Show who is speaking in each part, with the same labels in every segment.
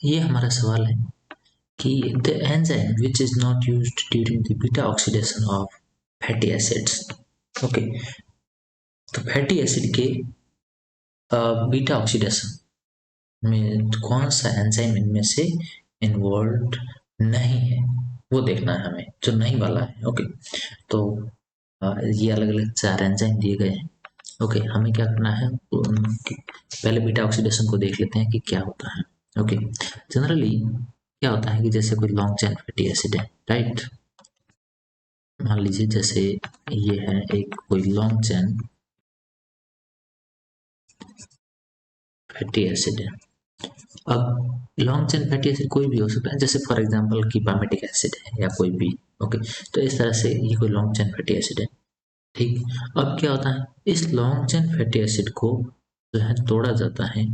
Speaker 1: ये हमारा सवाल है कि the enzyme which is not used during the beta oxidation of fatty acids. Okay, तो फैटी एसिड के बीटा ऑक्सीडेशन में कौन सा एंजाइम इनमें से इन्वॉल्व नहीं है, वो देखना है हमें, जो नहीं वाला है। ओके, तो ये अलग अलग 4 एंजाइम दिए गए हैं। ओके, हमें क्या करना है, पहले बीटा ऑक्सीडेशन को देख लेते हैं कि क्या होता है। ओके, जनरली क्या होता है कि जैसे कोई लॉन्ग चेन फैटी एसिड है, राइट, मान लीजिए जैसे ये है एक कोई लॉन्ग चेन फैटी एसिड है। अब लॉन्ग चेन फैटी एसिड कोई भी हो सकता है, जैसे फॉर एग्जांपल कि पामेटिक एसिड है या कोई भी। ओके, तो इस तरह से ये कोई लॉन्ग चेन फैटी एसिड है। ठीक, अब क्या होता है, इस लॉन्ग चेन फैटी एसिड को जो है तोड़ा जाता है,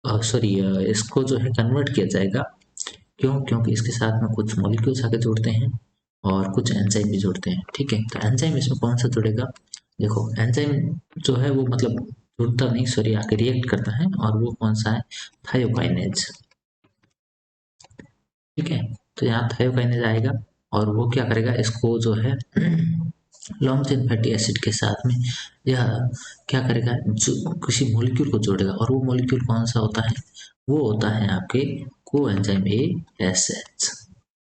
Speaker 1: सॉरी, इसको जो है कन्वर्ट किया जाएगा। क्यों? क्योंकि इसके साथ में कुछ मॉलिक्यूल्स आके जुड़ते हैं और कुछ एंजाइम भी जुड़ते हैं। ठीक है, तो एंजाइम इसमें कौन सा जुड़ेगा, देखो एंजाइम जो है वो मतलब जुड़ता नहीं, सॉरी, आके रिएक्ट करता है, और वो कौन सा है, थायोकाइनेज। ठीक है, तो यहाँ थायोकाइनेज आएगा और वो क्या करेगा, इसको जो है लॉन्ग चेन फैटी एसिड के साथ में यह क्या करेगा, जो किसी मॉलिक्यूल को जोड़ेगा, और वो मॉलिक्यूल कौन सा होता है, वो होता है आपके कोएंजाइम ASH।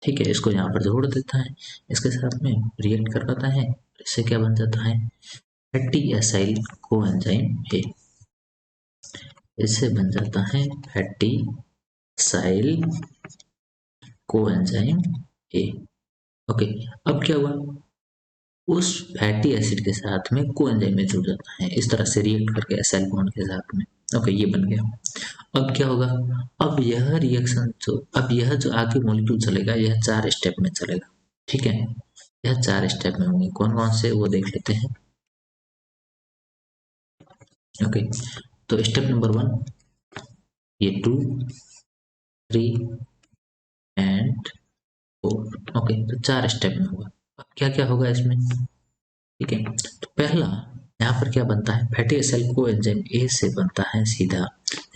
Speaker 1: ठीक है, इसको यहाँ पर जोड़ देता है, इसके साथ में रिएक्ट कर पाता है, इससे क्या बन जाता है, फैटी एसाइल कोएंजाइम A। इससे बन जाता है fatty acyl coenzyme A। Okay, अब क्या हुआ, उस फैटी एसिड के साथ में कोएंजाइम में जुड़ जाता है, इस तरह से रिएक्ट करके एसाइल बॉन्ड के साथ में। ओके, ये बन गया। अब क्या होगा, अब यह रिएक्शन जो, अब यह जो आगे मॉलिक्यूल चलेगा, यह 4 स्टेप में चलेगा। ठीक है, यह 4 स्टेप में होंगे, कौन कौन से वो देख लेते हैं। ओके, तो स्टेप नंबर 1, ये 2, 3 एंड 4। ओके, तो 4 स्टेप में होगा। अब क्या क्या होगा इसमें, ठीक है, तो पहला यहाँ पर क्या बनता है, फैटी एसिड को एंजाइम ए से बनता है सीधा,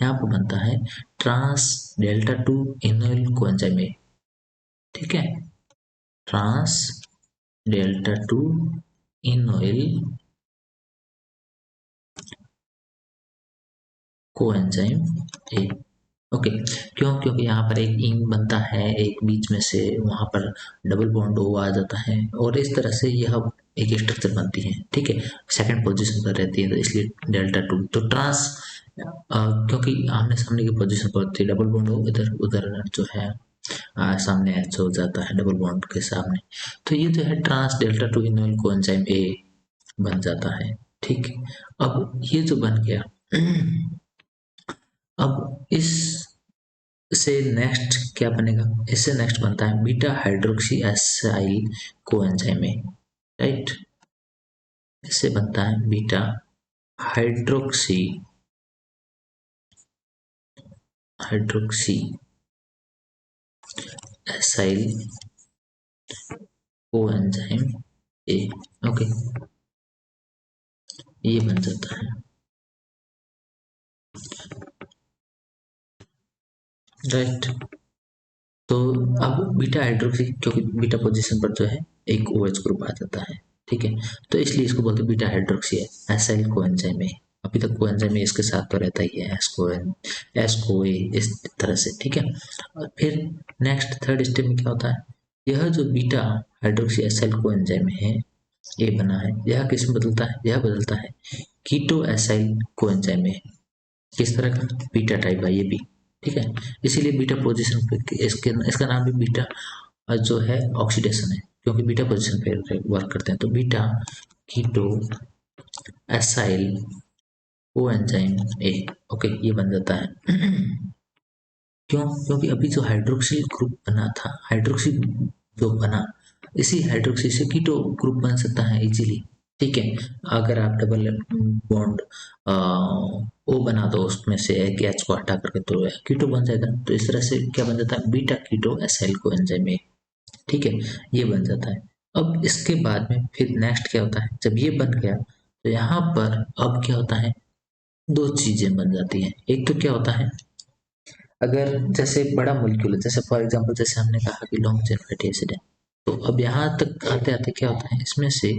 Speaker 1: यहाँ पर बनता है ट्रांस डेल्टा 2 इनोइल को एंजाइम ए। ठीक है, ट्रांस डेल्टा 2 इनोइल को एंजाइम ए। ओके, क्यों, क्योंकि यहाँ पर एक इंग बनता है, एक बीच में से वहां पर डबल बॉन्ड ओ आ जाता है, और इस तरह से यह एक स्ट्रक्चर बनती है। ठीक है, सेकंड पोजीशन पर रहती है, तो इसलिए डेल्टा 2, तो ट्रांस क्योंकि आमने सामने की पोजीशन पर होती है, डबल बॉन्ड हो इधर उधर जो है सामने एच हो जाता है डबल बॉन्ड के सामने, तो ये जो है ट्रांस डेल्टा 2 इनोइल कोएंजाइम ए बन जाता है। ठीक, अब ये जो बन गया अब इस से नेक्स्ट क्या बनेगा, इससे नेक्स्ट बनता है बीटा हाइड्रोक्सी एसाइल कोएंजाइम ए, राइट, इससे बनता है beta hydroxy hydroxy acyl coenzyme A. Okay, ये बन जाता है, राइट। तो अब बीटा हाइड्रोक्सी, क्योंकि बीटा पोजीशन पर जो है एक OH ग्रुप आ जाता है। ठीक है, तो इसलिए इसको बोलते हैं बीटा हाइड्रोक्सी एसाइल कोएंजाइम ए। अभी तक कोएंजाइम ए इसके साथ तो रहता ही है, एस को ए, इस तरह से। ठीक है, और फिर नेक्स्ट थर्ड स्टेप में क्या होता है, यह जो बीटा हाइड्रोक्सी एसाइल कोएंजाइम है ए बना है, यह किस में बदलता है, यह बदलता है कीटो एसाइल कोएंजाइम में। किस तरह का, बीटा टाइप है ये भी। ठीक है, इसीलिए बीटा पोजीशन पे इसका नाम भी बीटा जो है ऑक्सीडेशन है, क्योंकि बीटा पोजीशन पे वर्क करते हैं। तो beta keto acyl coenzyme A. Okay, ये बन जाता है क्यों, क्योंकि अभी जो हाइड्रोक्सिल ग्रुप बना था, हाइड्रोक्सिल जो बना, इसी हाइड्रोक्सी से कीटो ग्रुप बन सकता है इजीली। ठीक है, अगर आप डबल बॉन्ड ओ बना दो, उसमें से एक एच को हटा करके, तो कीटो बन जाएगा। तो इस तरह से क्या बन जाता है, beta keto acyl coenzyme A. ठीक है, ये बन जाता है। अब इसके बाद में फिर नेक्स्ट क्या होता है, जब ये बन गया तो यहाँ पर अब क्या होता है, दो चीजें बन जाती हैं। एक तो क्या होता है, अगर जैसे बड़ा मॉलिक्यूल है, जैसे फॉर एग्जांपल जैसे हमने कहा कि लॉन्ग चेन फैटी एसिड है, तो अब यहाँ तक आते आते क्या होता है, इसमें से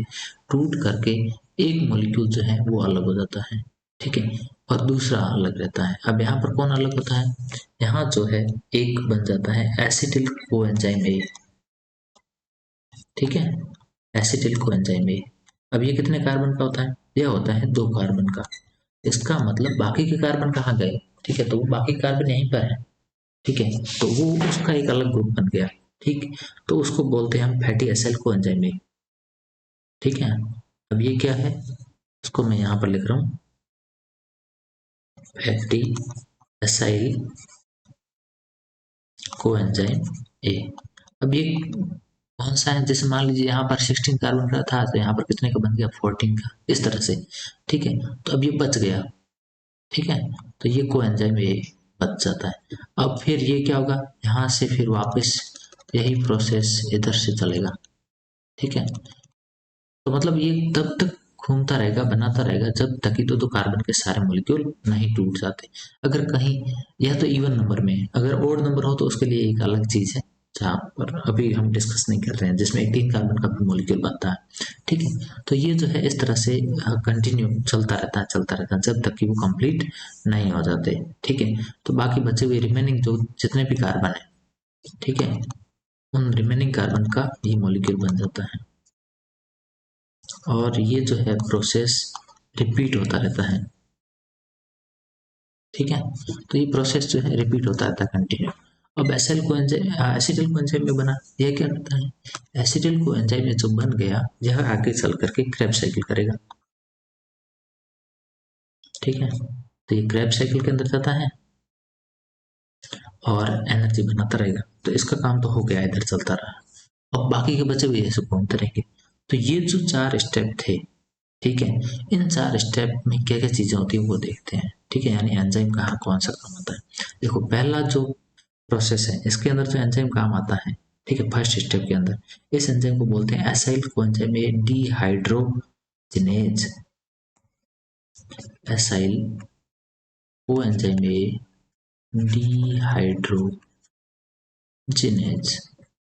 Speaker 1: टूट करके एक मॉलिक्यूल जो है वो अलग हो जाता है, ठीक है, और दूसरा अलग रहता है। अब यहाँ पर कौन अलग होता है, यहाँ जो है एक बन जाता है एसिटिल कोएंजाइम ए, ठीक है, एसिटिल कोएंजाइम ए। अब ये कितने कार्बन का होता है, यह होता है 2 कार्बन का। इसका मतलब बाकी के कार्बन कहाँ गए, ठीक है, तो वो बाकी कार्बन यहीं पर है, ठीक है, तो वो उसका एक अलग ग्रुप बन गया, ठीक, तो उसको बोलते हैं हम फैटी एसिड कोएंजाइम ए, ठीक है। अब ये क्या है, इसको मैं यहाँ पर लिख रहा हूँ फैटी एसिड कोएंजाइम ए। अब ये कौन सा है, जैसे मान लीजिए यहाँ पर 16 कार्बन का था, तो यहाँ पर कितने का बन गया 14 का, इस तरह से, ठीक है, तो अब ये बच गया, ठीक है, तो ये कोएंजाइम ये बच जाता है। अब फिर ये क्या होगा, यहाँ से फिर वापस यही प्रोसेस इधर से चलेगा, ठीक है, तो मतलब ये तब तक घूमता रहेगा, बनाता रहेगा जब तक कि दो कार्बन के सारे मॉलिक्यूल नहीं टूट जाते। अगर कहीं यह तो इवन नंबर में है, अगर ओड नंबर हो तो उसके लिए एक अलग चीज है, जहाँ पर अभी हम डिस्कस नहीं कर रहे हैं, जिसमें 18 कार्बन का भी मॉलिक्यूल बनता है, ठीक है, तो ये जो है इस तरह से कंटिन्यू चलता रहता है, चलता रहता है जब तक कि वो कंप्लीट नहीं हो जाते, ठीक है, तो बाकी बचे हुए रिमेनिंग जो जितने भी कार्बन है, ठीक है, उन रिमेनिंग कार्बन का ये मॉलिक्यूल बन जाता है, और ये जो है प्रोसेस रिपीट होता रहता है, ठीक है, तो ये प्रोसेस जो है रिपीट होता रहता है कंटिन्यू। अब एसिल को एसिटिल को एंजाइम में बना, यह क्या करता है, एसिटिल को एंजाइम में जो बन गया यह आगे चल करके क्रेब्स साइकिल करेगा, ठीक है, तो ये क्रेब्स साइकिल के अंदर जाता है और एनर्जी बनाता रहेगा, तो इसका काम तो हो गया, इधर चलता रहा। अब बाकी के बचे हुए ऐसे घूमते रहेंगे। तो ये जो 4 स्टेप थे, ठीक है, इन 4 स्टेप में क्या क्या चीजें होती है वो देखते हैं, ठीक है, यानी एंजाइम कहाँ कौन सा काम आता है। देखो पहला जो प्रोसेस है इसके अंदर जो एंजाइम काम आता है, ठीक है, फर्स्ट स्टेप के अंदर इस एंजाइम को बोलते हैं एसाइल कोएंजाइम ए डीहाइड्रोजिनेज, एसाइल कोएंजाइम ए डीहाइड्रोजिनेज।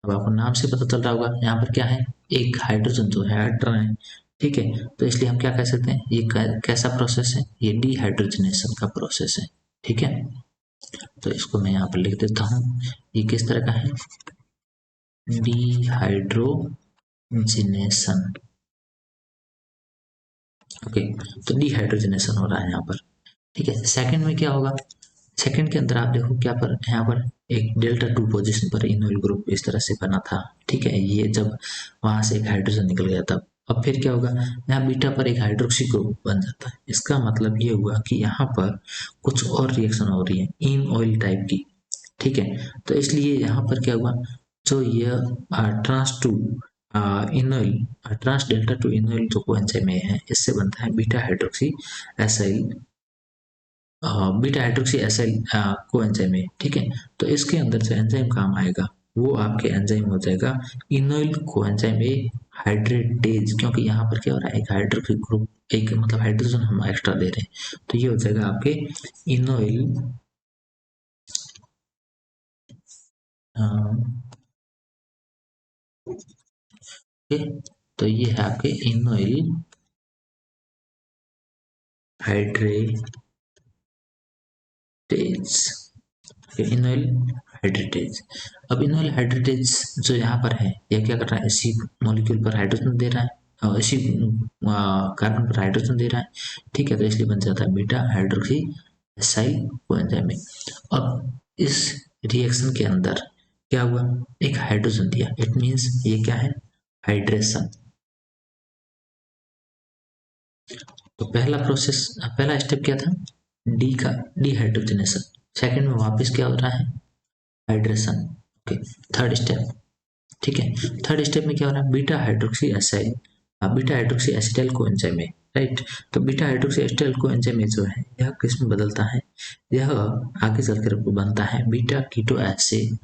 Speaker 1: अब आपको नाम से पता चल रहा होगा यहाँ पर क्या है, एक हाइड्रोजन जो है हट रहा है, ठीक है, तो इसलिए हम क्या कह सकते हैं, ये कैसा प्रोसेस है, ये डिहाइड्रोजनेशन का प्रोसेस है, ठीक है, तो इसको मैं यहाँ पर लिख देता हूँ, ये किस तरह का है, डिहाइड्रोजिनेशन, ओके, तो डिहाइड्रोजनेशन हो रहा है यहाँ पर, ठीक है। सेकंड में क्या होगा, सेकंड के अंदर आप देखो क्या पर यहाँ पर एक डेल्टा 2 पोजीशन पर इनोल ग्रुप इस तरह से बना था, ठीक है, ये जब वहां से एक हाइड्रोजन निकल गया तब। अब फिर क्या होगा, यहाँ बीटा पर एक हाइड्रोक्सी ग्रुप बन जाता है, इसका मतलब ये हुआ कि यहाँ पर कुछ और रिएक्शन हो रही है इन ऑयल टाइप की, ठीक है, तो इसलिए यहाँ पर क्या हुआ, जो ये trans two enoyl trans delta two enoyl जो कोएंजाइम है, इससे बनता है beta hydroxy acyl, beta hydroxy acyl coenzyme है, ठीक है, तो इसके अंदर जो एंजाइम काम आएगा वो आपके एंजाइम हो जाएगा इनोइल कोएंजाइम ए हाइड्रेटेज, क्योंकि यहाँ पर क्या हो रहा है, एक हाइड्रोक्सी ग्रुप, एक मतलब हाइड्रोजन हम एक्स्ट्रा दे रहे हैं, तो ये हो जाएगा आपके इनोइल ओके, तो ये है आपके इनोइल हाइड्रेटेज, इनोइल हाइड्रेटेज। अब इनोइल हाइड्रेटेज जो यहाँ पर है ये क्या कर रहा है, इसी मॉलिक्यूल पर हाइड्रोजन दे रहा है और इसी कार्बन पर हाइड्रोजन दे रहा है, ठीक है, तो इसलिए बन जाता है बीटा हाइड्रोक्सी एसाइल कोएंजाइम। अब इस रिएक्शन के अंदर क्या हुआ, एक हाइड्रोजन दिया, इट मींस ये क्या है, हाइड्रेशन। तो पहला प्रोसेस, पहला स्टेप क्या था, डी का डिहाइड्रोजनेशन, सेकंड में वापस क्या हो रहा है, हाइड्रेशन, ओके, थर्ड स्टेप, ठीक है, थर्ड स्टेप में क्या हो रहा है, beta hydroxy acyl, beta hydroxy acetyl coenzyme है, राइट, तो बीटा हाइड्रोक्सी एसिटाइल कोएंजाइम जो है यह किस में बदलता है, यह आगे चलकर बनता है बीटा कीटो एसाइल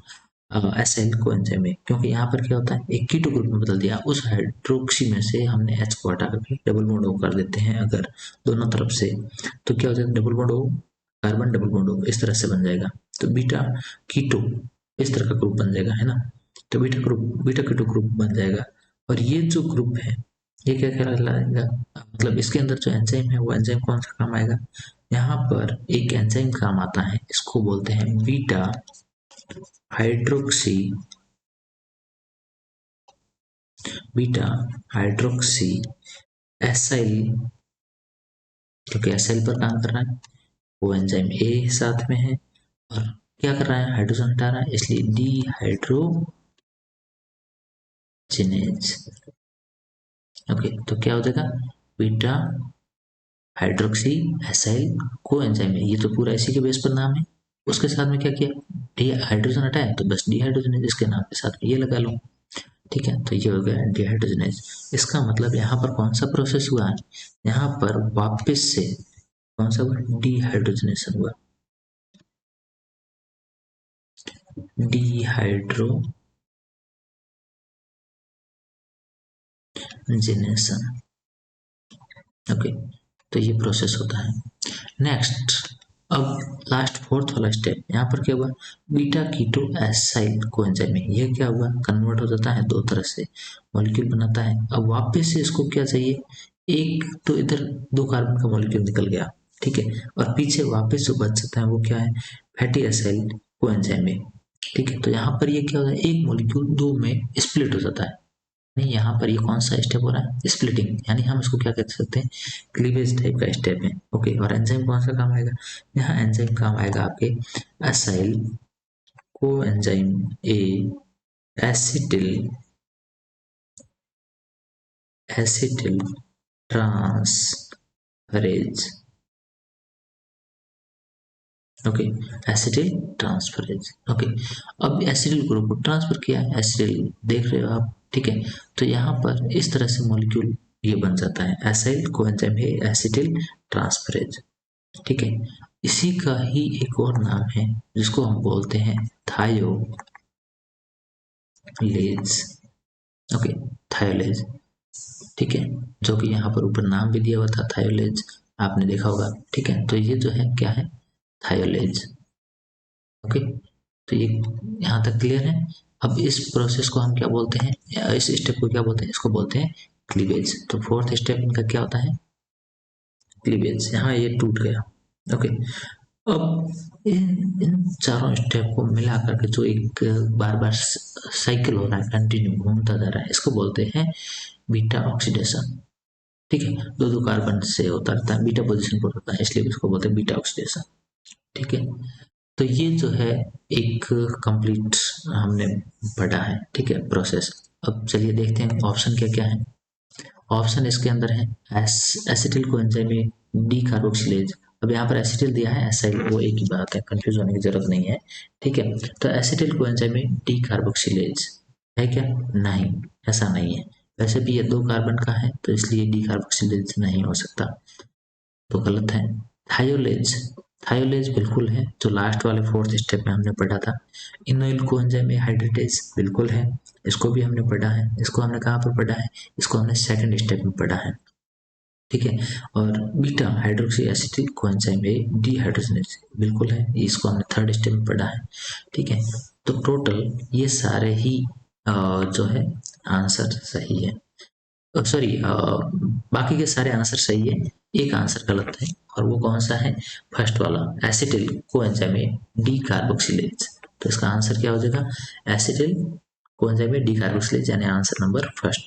Speaker 1: कोएंजाइम में, क्योंकि यहाँ पर क्या होता है, एक कीटो ग्रुप में बदल दिया, उस हाइड्रोक्सी में से हमने H को हटा करके डबल बॉन्ड O कर देते हैं अगर दोनों तरफ से, तो क्या हो जाएगा, double bond O carbon double bond O इस तरह से बन जाएगा, तो बीटा कीटो इस तरह का ग्रुप बन जाएगा, है ना। तो बीटा कीटो ग्रुप बन जाएगा। और ये जो ग्रुप है ये क्या कहलाएगा, मतलब इसके अंदर जो एंजाइम है वो एंजाइम कौन सा काम आएगा, यहाँ पर एक एंजाइम काम आता है, इसको बोलते हैं बीटा हाइड्रोक्सी एसाइल, क्योंकि एसाइल पर काम कर रहा है, वो एंजाइम ए साथ में है और क्या कर रहा है, हाइड्रोजन हटा रहा है, इसलिए डीहाइड्रोजिनेज। ओके, तो क्या हो जाएगा, बीटा हाइड्रोक्सी एसाइल को एंजाइम है, ये तो पूरा इसी के बेस पर नाम है। उसके साथ में क्या किया, डी हाइड्रोजन हटाया तो बस डीहाइड्रोजनेज इसके नाम के साथ में ये लगा लो। ठीक है, तो ये हो गया डीहाइड्रोजनेज। इसका मतलब यहाँ पर कौन सा प्रोसेस हुआ है, यहाँ पर वापस से कौन सा हुआ, डीहाइड्रोजनेशन हुआ, डीहाइड्रोजनेशन। ओके, तो ये प्रोसेस होता है। नेक्स्ट, अब लास्ट फोर्थ वाला स्टेप, यहाँ पर क्या हुआ, बीटा कीटो एसाइल कोएंजाइम में ये क्या हुआ, कन्वर्ट हो जाता है, दो तरह से मॉलिक्यूल बनाता है। अब वापस से इसको क्या चाहिए, एक तो इधर 2 कार्बन का मॉलिक्यूल निकल गया, ठीक है, और पीछे वापस जो बच जाता है वो क्या है, फैटी एसाइल कोएंजाइम में। ठीक है, तो यहाँ पर ये क्या होता है, एक मॉलिक्यूल 2 में स्प्लिट हो जाता है। नहीं, यहाँ पर ये कौन सा स्टेप हो रहा है, स्प्लिटिंग, यानी हम इसको क्या कह सकते हैं, क्लीवेज टाइप का स्टेप है। ओके, और एंजाइम कौन सा काम आएगा, यहाँ एंजाइम काम आएगा आपके एसाइल को enzyme A acetyl transferase. Okay, acetyl transferase. Okay, अब एसिटिल ग्रुप को ट्रांसफर किया है, एसिटिल देख रहे हो आप, ठीक है। तो यहाँ पर इस तरह से मॉलिक्यूल ये बन जाता है, एसाइल कोएंजाइम है एसिटिल ट्रांसफरेज। ठीक है, इसी का ही एक और नाम है जिसको हम बोलते हैं थायोलेज। ओके, थायोलेज, ठीक है, जो कि यहाँ पर ऊपर नाम भी दिया हुआ था थायोलेज, आपने देखा होगा। ठीक है, तो ये जो है क्या है, थायोलेज। ओके, तो ये यहाँ तक क्लियर है। अब इस प्रोसेस को हम क्या बोलते हैं, इस स्टेप को क्या बोलते हैं, इसको बोलते हैं क्लीवेज। तो फोर्थ स्टेप इनका क्या होता है, क्लीवेज। यहाँ ये टूट गया। ओके, अब इन चारों स्टेप को मिला करके जो एक बार बार साइकिल हो रहा है, कंटिन्यू घूमता जा रहा है, इसको बोलते हैं बीटा ऑक्सीडेशन। ठीक है, दो दो कार्बन से होता रहता है, बीटा पोजीशन पर होता है, इसलिए इसको बोलते हैं बीटा ऑक्सीडेशन। ठीक है, तो ये जो है एक कंप्लीट हमने पढ़ा है, ठीक है, प्रोसेस। अब चलिए देखते हैं ऑप्शन क्या क्या है। ऑप्शन इसके अंदर है एसिटिल कोएंजाइम में डी कार्बोक्सिलेज। अब यहाँ पर एसिटिल दिया है, एसाइल वो एक ही बात है, कंफ्यूज होने की जरूरत नहीं है। ठीक है, तो एसिटिल कोएंजाइम में डी कार्बोक्सिलेज है क्या, नहीं, ऐसा नहीं है। वैसे भी ये 2 कार्बन का है तो इसलिए डी कार्बोक्सिलेज नहीं हो सकता, तो गलत है। थायोलेज, थायोलेज बिल्कुल है, जो लास्ट वाले फोर्थ स्टेप में हमने पढ़ा था। इनोइल कोएंजाइम में हाइड्रेटेज बिल्कुल है, इसको भी हमने पढ़ा है। इसको हमने कहाँ पर पढ़ा है, इसको हमने सेकंड स्टेप में पढ़ा है। ठीक है, और बीटा हाइड्रोक्सी एसिटिल कोएंजाइम में डीहाइड्रोजनेज बिल्कुल है, इसको हमने थर्ड स्टेप में पढ़ा है। ठीक है, तो टोटल ये सारे ही जो है आंसर सही है, सॉरी बाकी के सारे आंसर सही है, एक आंसर गलत है, और वो कौन सा है, फर्स्ट वाला एसिटिल कोएंजाइम डी कार्बोक्सिलेज। तो इसका आंसर क्या हो जाएगा, एसिटिल कोएंजाइम डी कार्बोक्सिलेज, यानी आंसर नंबर फर्स्ट।